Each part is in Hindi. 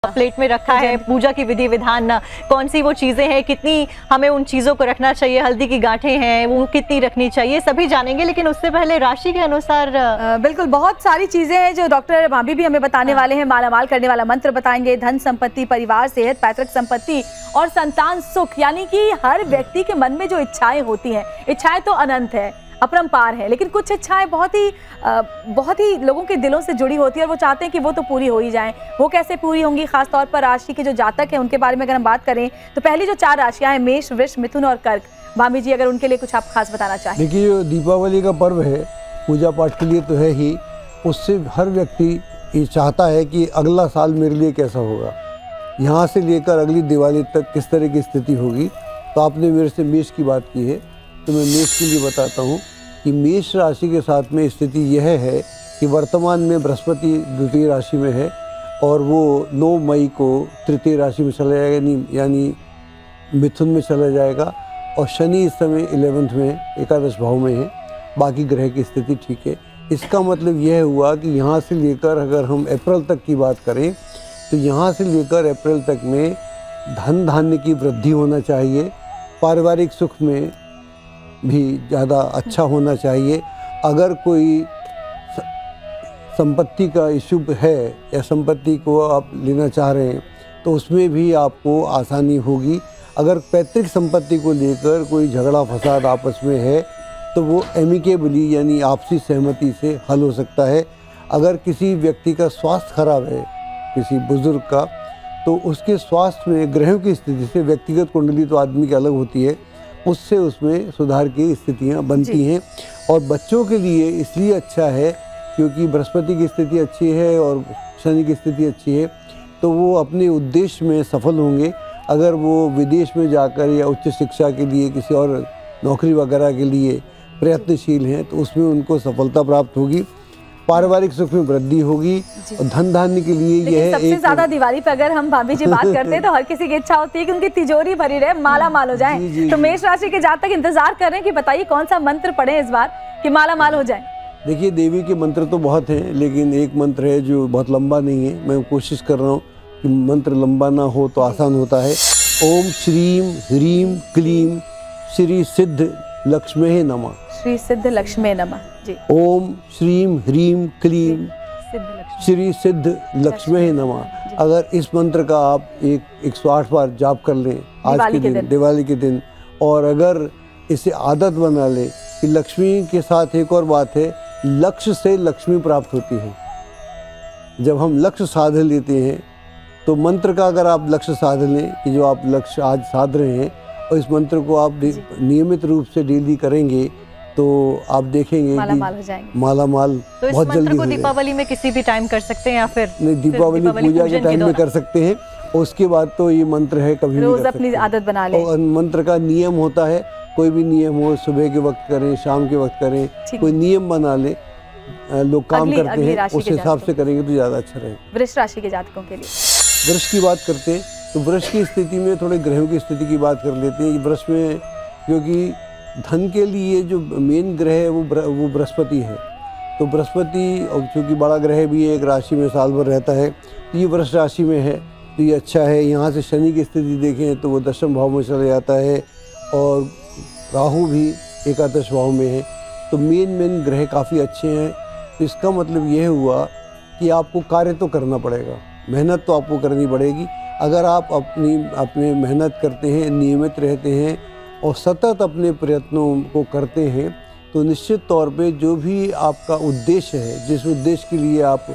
प्लेट में रखा है, पूजा की विधि विधान, कौन सी वो चीजें हैं, कितनी हमें उन चीजों को रखना चाहिए, हल्दी की गांठें हैं वो कितनी रखनी चाहिए, सभी जानेंगे। लेकिन उससे पहले राशि के अनुसार बिल्कुल बहुत सारी चीजें हैं जो डॉक्टर भाभी भी हमें बताने वाले हैं। मालामाल करने वाला मंत्र बताएंगे, धन संपत्ति, परिवार, सेहत, पैतृक संपत्ति और संतान सुख। यानी कि हर व्यक्ति के मन में जो इच्छाएं होती हैं, इच्छाएं तो अनंत है, अपरंपार है, लेकिन कुछ इच्छाएं बहुत ही लोगों के दिलों से जुड़ी होती है और वो चाहते हैं कि वो तो पूरी हो ही जाएं। वो कैसे पूरी होंगी, खासतौर पर राशि के जो जातक हैं उनके बारे में अगर हम बात करें तो पहली जो 4 राशियां हैं, मेष, वृष, मिथुन और कर्क, भाभी जी अगर उनके लिए कुछ आप खास बताना चाहें। देखिए, जो दीपावली का पर्व है पूजा पाठ के लिए तो है ही, उससे हर व्यक्ति ये चाहता है कि अगला साल मेरे लिए कैसा होगा, यहाँ से लेकर अगली दिवाली तक किस तरह की स्थिति होगी। तो आपने मेरे से मेष की बात की है तो मैं मेष के लिए बताता हूँ कि मेष राशि के साथ में स्थिति यह है कि वर्तमान में बृहस्पति द्वितीय राशि में है और वो 9 मई को तृतीय राशि में चला जाएगा, यानी मिथुन में चला जाएगा। और शनि इस समय 11th में, एकादश भाव में है। बाकी ग्रह की स्थिति ठीक है। इसका मतलब यह हुआ कि यहाँ से लेकर अगर हम अप्रैल तक की बात करें तो यहाँ से लेकर अप्रैल तक में धन धान्य की वृद्धि होना चाहिए, पारिवारिक सुख में भी ज़्यादा अच्छा होना चाहिए। अगर कोई संपत्ति का इशू है या संपत्ति को आप लेना चाह रहे हैं तो उसमें भी आपको आसानी होगी। अगर पैतृक संपत्ति को लेकर कोई झगड़ा फसाद आपस में है तो वो एमिकेबली यानी आपसी सहमति से हल हो सकता है। अगर किसी व्यक्ति का स्वास्थ्य खराब है, किसी बुजुर्ग का, तो उसके स्वास्थ्य में ग्रहों की स्थिति से, व्यक्तिगत कुंडली तो आदमी की अलग होती है, उससे उसमें सुधार की स्थितियां बनती हैं। और बच्चों के लिए इसलिए अच्छा है क्योंकि बृहस्पति की स्थिति अच्छी है और शनि की स्थिति अच्छी है, तो वो अपने उद्देश्य में सफल होंगे। अगर वो विदेश में जाकर या उच्च शिक्षा के लिए, किसी और नौकरी वगैरह के लिए प्रयत्नशील हैं तो उसमें उनको सफलता प्राप्त होगी, पारिवारिक सुख में वृद्धि होगी। और धन धान्य के लिए यह सबसे ज्यादा दिवाली पे अगर हम भाभी जी बात करते हैं तो हर किसी की इच्छा होती है कि उनकी तिजोरी भरी रहे, माला माल हो जाए। तो मेष राशि के जातक इंतजार कर रहे हैं कि बताइए कौन सा मंत्र पढ़े इस बार कि माला माल हो जाए। देखिए, देवी के मंत्र तो बहुत हैं, लेकिन एक मंत्र है जो बहुत लंबा नहीं है। मैं कोशिश कर रहा हूँ कि मंत्र लंबा ना हो तो आसान होता है। ओम श्रीम ह्रीम क्लीम श्री सिद्ध लक्ष्मी नमः। श्री सिद्ध लक्ष्मी नमः जी। ओम श्रीम ह्रीम क्लीम श्री सिद्ध लक्ष्मी नमः। अगर इस मंत्र का आप 108 बार जाप कर लें आज के दिन, दिवाली के दिन, और अगर इसे आदत बना लें कि लक्ष्मी के साथ एक और बात है, लक्ष्य से लक्ष्मी प्राप्त होती है। जब हम लक्ष्य साध लेते हैं तो मंत्र का अगर आप लक्ष्य साध लें कि जो आप लक्ष्य आज साध रहे हैं और इस मंत्र को आप नियमित रूप से डेली करेंगे तो आप देखेंगे मालामाल हो जाएंगे। मालामाल तो बहुत जल्दी। मंत्र को दीपावली में किसी भी टाइम कर सकते हैं या फिर नहीं, दीपावली पूजा के टाइम में कर सकते हैं। उसके बाद तो ये मंत्र है कभी भी रोज अपनी आदत बना लें। और मंत्र का नियम होता है, कोई भी नियम हो, सुबह के वक्त करें, शाम के वक्त करें, कोई नियम बना ले। लोग काम करते हैं उस हिसाब से करेंगे तो ज़्यादा अच्छा रहेगा। वृष राशि के जातकों के लिए वृष की बात करते हैं तो वृष की स्थिति में थोड़े ग्रहों की स्थिति की बात कर लेते हैं। वृष में क्योंकि धन के लिए जो मेन ग्रह है वो बृहस्पति है, तो बृहस्पति और चूँकि बड़ा ग्रह भी है, एक राशि में साल भर रहता है, तो ये वृष राशि में है तो ये अच्छा है। यहाँ से शनि की स्थिति देखें तो वो 10वें भाव में चला जाता है और राहु भी एकादश भाव में है, तो मेन ग्रह काफ़ी अच्छे हैं। तो इसका मतलब यह हुआ कि आपको कार्य तो करना पड़ेगा, मेहनत तो आपको करनी पड़ेगी। अगर आप अपने मेहनत करते हैं, नियमित रहते हैं और सतत अपने प्रयत्नों को करते हैं तो निश्चित तौर पे जो भी आपका उद्देश्य है, जिस उद्देश्य के लिए आप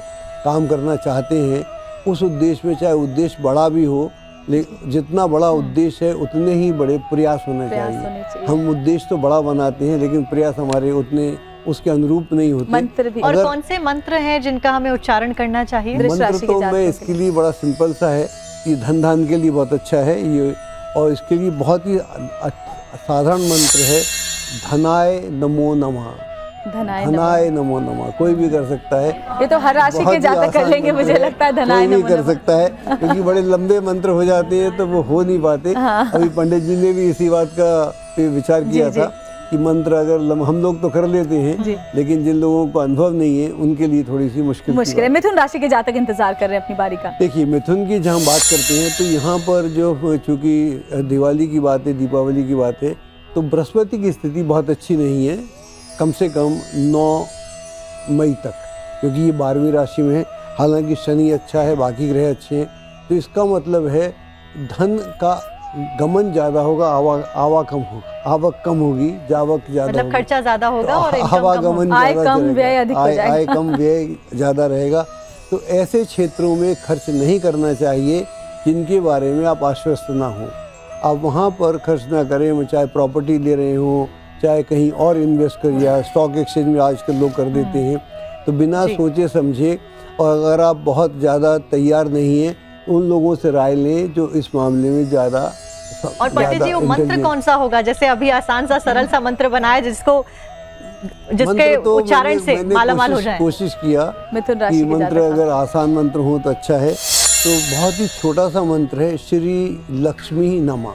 काम करना चाहते हैं, उस उद्देश्य में चाहे उद्देश्य बड़ा भी हो, लेकिन जितना बड़ा उद्देश्य है उतने ही बड़े प्रयास होने चाहिए। हम उद्देश्य तो बड़ा बनाते हैं लेकिन प्रयास हमारे उतने उसके अनुरूप नहीं होते। मंत्र भी। और कौन से मंत्र हैं जिनका हमें उच्चारण करना चाहिए? मंत्र तो मैं इसके लिए बड़ा सिंपल सा है कि धन धान के लिए बहुत अच्छा है ये, और इसके लिए बहुत ही साधारण मंत्र है, धनाय नमो नमः। धनाय नमो नमः कोई भी कर सकता है। ये तो हर राशि के जातक कर लेंगे मुझे लगता है। धनाय नमो कर सकता है क्योंकि बड़े लंबे मंत्र हो जाते हैं तो वो हो नहीं पाते। अभी पंडित जी ने भी इसी बात का पे विचार किया था कि मंत्र अगर हम लोग तो कर लेते हैं, लेकिन जिन लोगों को अनुभव नहीं है उनके लिए थोड़ी सी मुश्किल है। मिथुन राशि के जातक इंतजार कर रहे हैं अपनी बारी का। देखिए, मिथुन की जहाँ बात करते हैं तो यहाँ पर जो चूँकि दिवाली की बात है, दीपावली की बात है, तो बृहस्पति की स्थिति बहुत अच्छी नहीं है, कम से कम 9 मई तक, क्योंकि ये 12वीं राशि में है। हालांकि शनि अच्छा है, बाकी ग्रह अच्छे हैं, तो इसका मतलब है धन का गमन ज़्यादा होगा, आवक कम होगी, जावक ज़्यादा, मतलब खर्चा ज़्यादा होगा और आवागमन आय कम व्यय अधिक हो जाएगा, आय कम व्यय ज़्यादा रहेगा। तो ऐसे क्षेत्रों में खर्च नहीं करना चाहिए जिनके बारे में आप आश्वस्त ना हो। आप वहाँ पर खर्च ना करें, चाहे प्रॉपर्टी ले रहे हो, चाहे कहीं और इन्वेस्ट करिए। स्टॉक एक्सचेंज में आजकल लोग कर देते हैं, तो बिना सोचे समझे, और अगर आप बहुत ज़्यादा तैयार नहीं हैं, उन लोगों से राय लें जो इस मामले में ज़्यादा। और पंडित जी, वो मंत्र कौन सा होगा? जैसे अभी आसान सा सरल सा मंत्र बनाया जिसके उच्चारण से मालामाल हो जाए। कोशिश किया कि मंत्र अगर आसान मंत्र हो तो अच्छा है। तो बहुत ही छोटा सा मंत्र है, श्री लक्ष्मी नमः,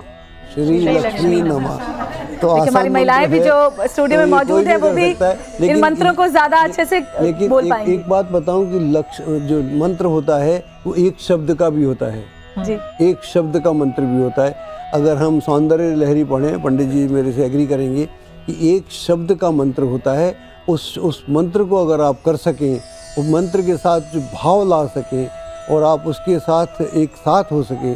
श्री लक्ष्मी नमः। तो हमारी महिलाएं भी जो स्टूडियो में मौजूद है वो भी इन मंत्रों को ज्यादा अच्छे से बोल पाएंगी। एक बात बताऊं कि लक्ष्य जो मंत्र होता है वो एक शब्द का भी होता है जी, एक शब्द का मंत्र भी होता है। अगर हम सौंदर्य लहरी पढ़ें, पंडित जी मेरे से एग्री करेंगे कि एक शब्द का मंत्र होता है। उस मंत्र को अगर आप कर सकें, उस मंत्र के साथ जो भाव ला सकें और आप उसके साथ एक साथ हो सकें,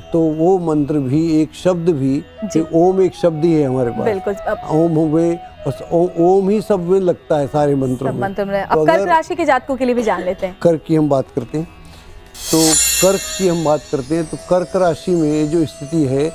तो वो मंत्र भी, एक शब्द भी, ओम एक शब्द ही है हमारे पास। बिल्कुल। ओम में ओम ही सब में लगता है, सारे मंत्रों में। अब कर्क राशि के जातकों के लिए भी जान लेते हैं। कर्क की हम बात करते हैं, तो कर्क की हम बात करते हैं तो कर्क राशि में जो स्थिति है,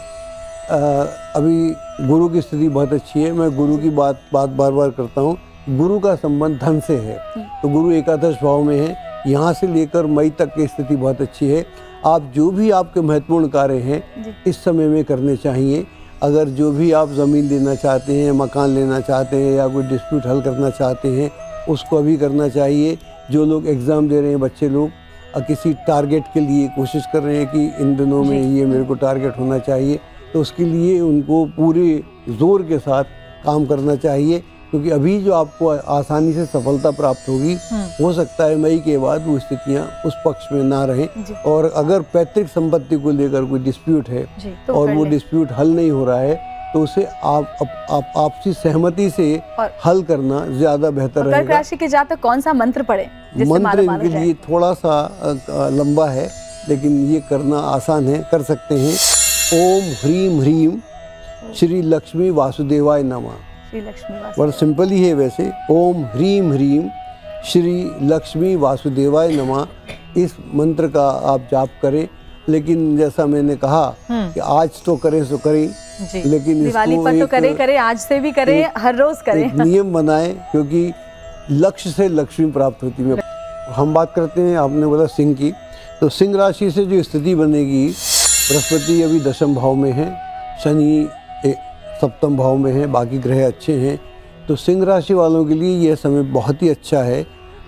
अभी गुरु की स्थिति बहुत अच्छी है। मैं गुरु की बात बार बार करता हूँ। गुरु का संबंध धन से है, तो गुरु एकादश भाव में है। यहाँ से लेकर मई तक की स्थिति बहुत अच्छी है। आप जो भी आपके महत्वपूर्ण कार्य हैं इस समय में करने चाहिए। अगर जो भी आप ज़मीन लेना चाहते हैं, मकान लेना चाहते हैं, या कोई डिस्प्यूट हल करना चाहते हैं, उसको अभी करना चाहिए। जो लोग एग्ज़ाम दे रहे हैं, बच्चे लोग किसी टारगेट के लिए कोशिश कर रहे हैं कि इन दिनों में ये मेरे को टारगेट होना चाहिए, तो उसके लिए उनको पूरे ज़ोर के साथ काम करना चाहिए, क्योंकि अभी जो आपको आसानी से सफलता प्राप्त होगी, हो सकता है मई के बाद वो स्थितियाँ उस पक्ष में ना रहें। और अगर पैतृक संपत्ति को लेकर कोई डिस्प्यूट है और वो डिस्प्यूट हल नहीं हो रहा है, तो उसे आप आपसी सहमति से हल करना ज्यादा बेहतर रहेगा। कर्क राशि के जातक कौन सा मंत्र पढ़े? मंत्र इनके लिए थोड़ा सा लंबा है, लेकिन ये करना आसान है, कर सकते हैं। ओम ह्रीम ह्रीम श्री लक्ष्मी वासुदेवाय नमः। बड़ा सिंपल ही है वैसे। ओम ह्रीम ह्रीम श्री लक्ष्मी वासुदेवाय नमः, इस मंत्र का आप जाप करें। लेकिन जैसा मैंने कहा कि आज तो करें सो करें, लेकिन दिवाली पर तो करें, आज से भी करें, हर रोज करें। नियम बनाएं, क्योंकि लक्ष्य से लक्ष्मी प्राप्त होती है। हम बात करते हैं, आपने बोला सिंह की, तो सिंह राशि से जो स्थिति बनेगी, बृहस्पति अभी 10वें भाव में है, शनि 7वें भाव में है, बाकी ग्रह अच्छे हैं। तो सिंह राशि वालों के लिए यह समय बहुत ही अच्छा है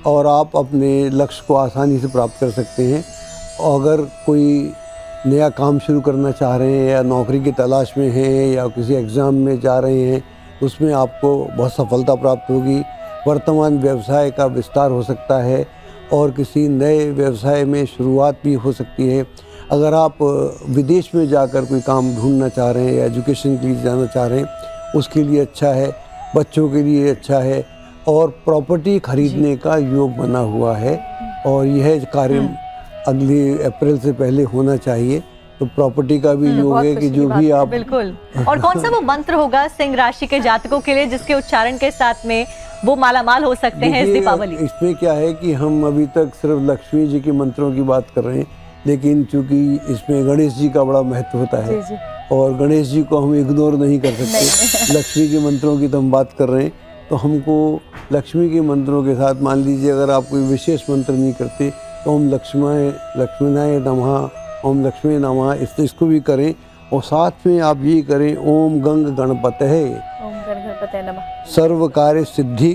और आप अपने लक्ष्य को आसानी से प्राप्त कर सकते हैं। अगर कोई नया काम शुरू करना चाह रहे हैं, या नौकरी की तलाश में हैं, या किसी एग्ज़ाम में जा रहे हैं, उसमें आपको बहुत सफलता प्राप्त होगी। वर्तमान व्यवसाय का विस्तार हो सकता है और किसी नए व्यवसाय में शुरुआत भी हो सकती है। अगर आप विदेश में जाकर कोई काम ढूंढना चाह रहे हैं या एजुकेशन के लिए जाना चाह रहे हैं, उसके लिए अच्छा है। बच्चों के लिए अच्छा है और प्रॉपर्टी खरीदने का योग बना हुआ है और यह कार्य अगले अप्रैल से पहले होना चाहिए। तो प्रॉपर्टी का भी योग है कि जो भी आप बिल्कुल। और कौन सा वो मंत्र होगा सिंह राशि के जातकों के लिए जिसके उच्चारण के साथ में वो मालामाल हो सकते हैं इस दीपावली? इसमें क्या है कि हम अभी तक सिर्फ लक्ष्मी जी के मंत्रों की बात कर रहे हैं, लेकिन चूंकि इसमें गणेश जी का बड़ा महत्व होता है और गणेश जी को हम इग्नोर नहीं कर सकते। लक्ष्मी के मंत्रों की तो हम बात कर रहे हैं, तो हमको लक्ष्मी के मंत्रों के साथ, मान लीजिए अगर आप कोई विशेष मंत्र नहीं करते तो हम लक्ष्मीनाय नमः, ओम लक्ष्मी नमः, इसको भी करें। और साथ में आप ये करें, ओम गंग गणपतये नमः, सर्व कार्य सिद्धि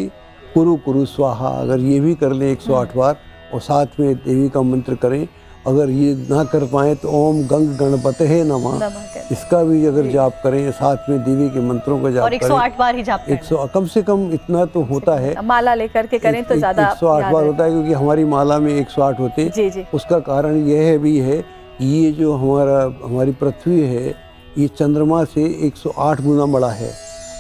कुरु कुरु स्वाहा। अगर ये भी कर लें 108 बार और साथ में देवी का मंत्र करें अगर ये ना कर पाए तो ओम गंग गणपते नमः, इसका भी अगर जाप करें, साथ में देवी के मंत्रों का जाप और 108 बार ही जाप करें। 100 कम से कम इतना तो होता है, माला लेकर के करें तो ज्यादा 108 बार होता है, क्योंकि हमारी माला में 108 होते हैं। जी जी। उसका कारण यह भी है कि ये जो हमारी पृथ्वी है ये चंद्रमा से 108 गुना बड़ा है,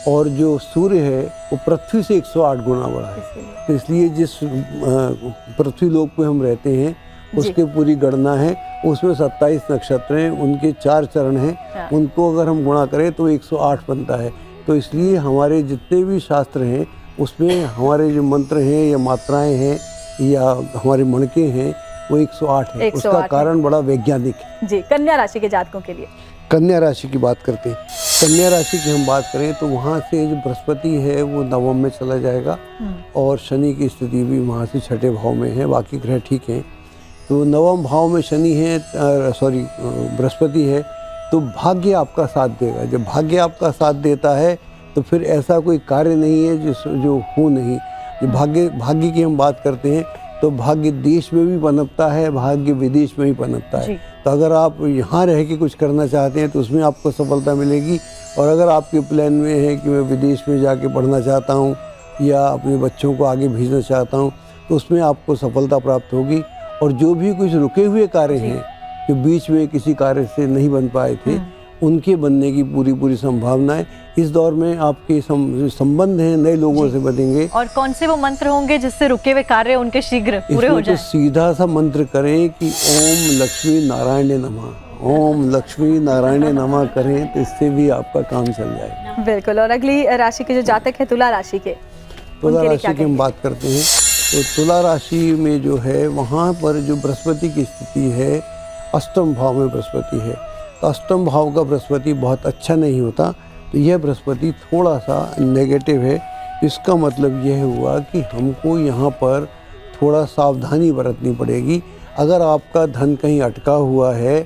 और जो सूर्य है वो पृथ्वी से 108 गुना बड़ा है। तो इसलिए जिस पृथ्वी लोक पे हम रहते हैं उसके पूरी गणना है, उसमें 27 नक्षत्र हैं, उनके 4 चरण हैं, उनको अगर हम गुणा करें तो 108 बनता है। तो इसलिए हमारे जितने भी शास्त्र हैं उसमें हमारे जो मंत्र हैं या मात्राएं हैं या हमारे मणके हैं वो 108 है। उसका कारण बड़ा वैज्ञानिक है। जी। कन्या राशि के जातकों के लिए, कन्या राशि की बात करते हैं। कन्या राशि की हम बात करें तो वहाँ से जो बृहस्पति है वो नवम में चला जाएगा, और शनि की स्थिति भी वहाँ से छठे भाव में है, बाकी ग्रह ठीक हैं। तो नवम भाव में शनि है, बृहस्पति है, तो भाग्य आपका साथ देगा। जब भाग्य आपका साथ देता है तो फिर ऐसा कोई कार्य नहीं है जो हो नहीं। जब भाग्य की हम बात करते हैं तो भाग्य देश में भी पनपता है, भाग्य विदेश में भी पनपता है। तो अगर आप यहाँ रह के कुछ करना चाहते हैं तो उसमें आपको सफलता मिलेगी, और अगर आपके प्लान में है कि मैं विदेश में जाके पढ़ना चाहता हूँ या अपने बच्चों को आगे भेजना चाहता हूँ तो उसमें आपको सफलता प्राप्त होगी। और जो भी कुछ रुके हुए कार्य हैं जो बीच में किसी कार्य से नहीं बन पाए थे उनके बनने की पूरी संभावना है। इस दौर में आपके संबंध हैं नए लोगों से बनेंगे। और कौन से वो मंत्र होंगे जिससे रुके हुए कार्य उनके शीघ्र पूरे हो जाएं? तो सीधा सा मंत्र करें कि ओम लक्ष्मी नारायण नमः, ओम लक्ष्मी नारायण नमः करें तो इससे भी आपका काम चल जाएगा। बिल्कुल। और अगली राशि के जो जातक है तुला राशि के, तुला राशि की हम बात करते हैं तो तुला राशि में जो है वहाँ पर जो बृहस्पति की स्थिति है, अष्टम भाव में बृहस्पति है, तो अष्टम भाव का बृहस्पति बहुत अच्छा नहीं होता। तो यह बृहस्पति थोड़ा सा नेगेटिव है। इसका मतलब यह हुआ कि हमको यहाँ पर थोड़ा सावधानी बरतनी पड़ेगी। अगर आपका धन कहीं अटका हुआ है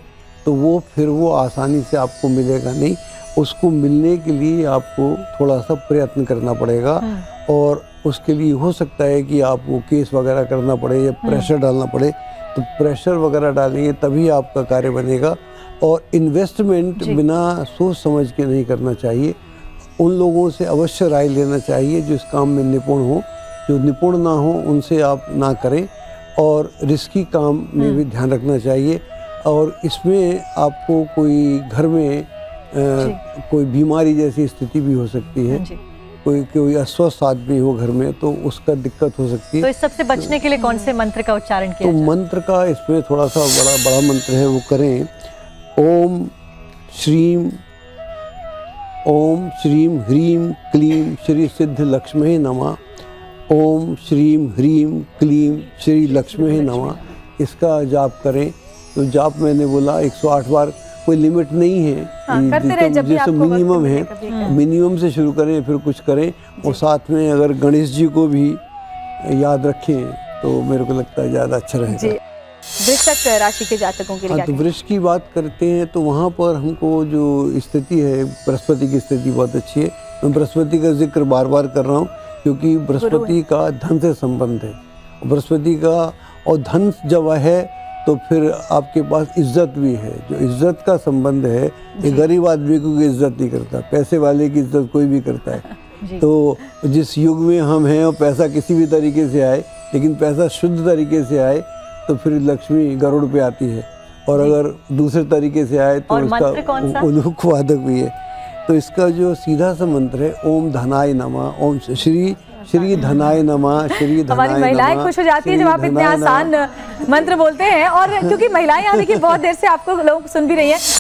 तो वो आसानी से आपको मिलेगा नहीं, उसको मिलने के लिए आपको थोड़ा सा प्रयत्न करना पड़ेगा, और उसके लिए हो सकता है कि आपको केस वगैरह करना पड़े या प्रेशर डालना पड़े। तो प्रेशर वगैरह डालेंगे तभी आपका कार्य बनेगा। और इन्वेस्टमेंट बिना सोच समझ के नहीं करना चाहिए। उन लोगों से अवश्य राय लेना चाहिए जो इस काम में निपुण हो। जो निपुण ना हो उनसे आप ना करें, और रिस्की काम में भी ध्यान रखना चाहिए। और इसमें आपको कोई घर में कोई बीमारी जैसी स्थिति भी हो सकती है, कोई अस्वस्थ आदमी हो घर में तो उसका दिक्कत हो सकती है। तो इस सबसे बचने के लिए कौन से मंत्र का उच्चारण किया जाए? मंत्र का इसमें थोड़ा सा बड़ा मंत्र है, वो करें ओम श्रीम ह्रीम क्लीम श्री सिद्ध लक्ष्मी नमः, ओम श्रीम ह्रीम क्लीम श्री लक्ष्मी नमः। इसका जाप करें। तो जाप मैंने बोला 108 बार, कोई लिमिट नहीं है, जैसे मिनिमम है, मिनिमम से शुरू करें फिर कुछ करें। और साथ में अगर गणेश जी को भी याद रखें तो मेरे को लगता है ज़्यादा अच्छा रहेगा। वृश्चिक राशि के जातकों के लिए तो वृश्चिक की बात करते हैं तो वहाँ पर हमको जो स्थिति है, बृहस्पति की स्थिति बहुत अच्छी है। मैं बृहस्पति का जिक्र बार बार कर रहा हूँ क्योंकि बृहस्पति का धन से संबंध है। बृहस्पति का और धन जब है तो फिर आपके पास इज्जत भी है। जो इज्जत का संबंध है, ये गरीब आदमी को इज्जत नहीं करता, पैसे वाले की इज्जत कोई भी करता है। तो जिस युग में हम हैं और पैसा किसी भी तरीके से आए, लेकिन पैसा शुद्ध तरीके से आए तो फिर लक्ष्मी गरुड़ पे आती है, और अगर दूसरे तरीके से आए तो इसका उलूक वादक भी है। तो इसका जो सीधा सा मंत्र है ओम धनाय नमः, ओम श्री धनाय नमः, श्री धनाय हमारी महिलाएं खुश हो जाती है जब आप इतने आसान मंत्र बोलते हैं। और क्योंकि महिलाएं यहाँ देखिए बहुत देर से आपको लोग सुन भी रही हैं।